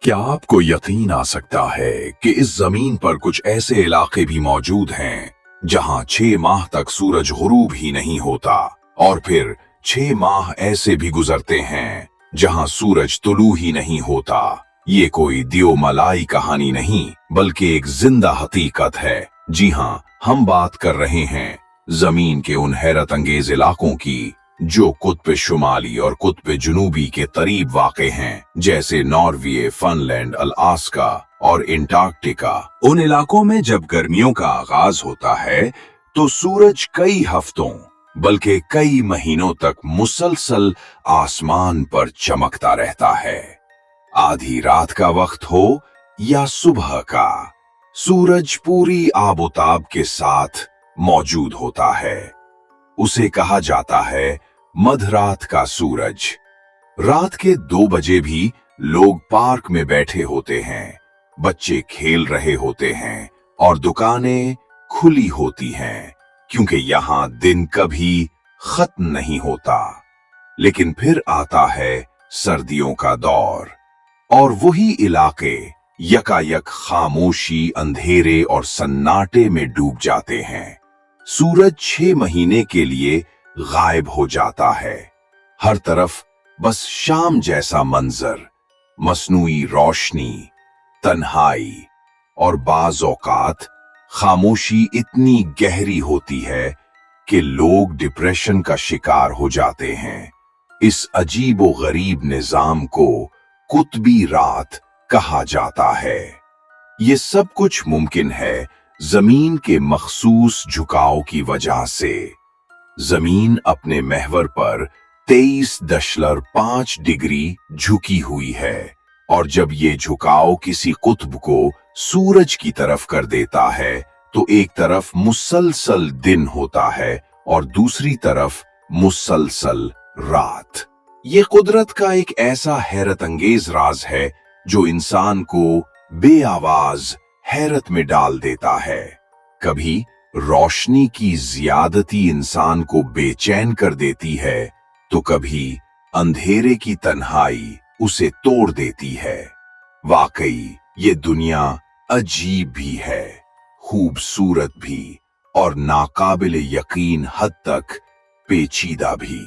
क्या आपको यकीन आ सकता है कि इस जमीन पर कुछ ऐसे इलाके भी मौजूद हैं जहां 6 माह तक सूरज गुरूब ही नहीं होता, और फिर 6 माह ऐसे भी गुजरते हैं जहां सूरज तुलू ही नहीं होता। ये कोई दियोमलाई कहानी नहीं, बल्कि एक जिंदा हकीकत है। जी हाँ, हम बात कर रहे हैं जमीन के उन हैरत अंगेज इलाकों की जो कुत्ब शुमाली और कुत्ब जुनूबी के करीब वाक़े हैं, जैसे नॉर्वे, फिनलैंड, अलास्का और अंटार्कटिका। उन इलाकों में जब गर्मियों का आगाज होता है तो सूरज कई हफ्तों बल्कि कई महीनों तक मुसलसल आसमान पर चमकता रहता है। आधी रात का वक्त हो या सुबह का, सूरज पूरी आबोताब के साथ मौजूद होता है। उसे कहा जाता है मध्यरात का सूरज। रात के 2 बजे भी लोग पार्क में बैठे होते हैं, बच्चे खेल रहे होते हैं और दुकानें खुली होती हैं, क्योंकि यहाँ दिन कभी खत्म नहीं होता। लेकिन फिर आता है सर्दियों का दौर, और वही इलाके यकायक खामोशी, अंधेरे और सन्नाटे में डूब जाते हैं। सूरज 6 महीने के लिए गायब हो जाता है। हर तरफ बस शाम जैसा मंजर, मसनूई रोशनी, तन्हाई और बाज़ औकात खामोशी इतनी गहरी होती है कि लोग डिप्रेशन का शिकार हो जाते हैं। इस अजीबो गरीब निजाम को कुतबी रात कहा जाता है। ये सब कुछ मुमकिन है जमीन के मखसूस झुकाव की वजह से। जमीन अपने महवर पर 23.5 डिग्री झुकी हुई है, और जब ये झुकाव किसी कुत्ब को सूरज की तरफ कर देता है तो एक तरफ मुसलसल दिन होता है और दूसरी तरफ मुसलसल रात। ये कुदरत का एक ऐसा हैरत अंगेज राज है जो इंसान को बेआवाज हैरत में डाल देता है। कभी रोशनी की ज्यादती इंसान को बेचैन कर देती है, तो कभी अंधेरे की तन्हाई उसे तोड़ देती है। वाकई ये दुनिया अजीब भी है, खूबसूरत भी और नाकाबिले यकीन हद तक पेचीदा भी।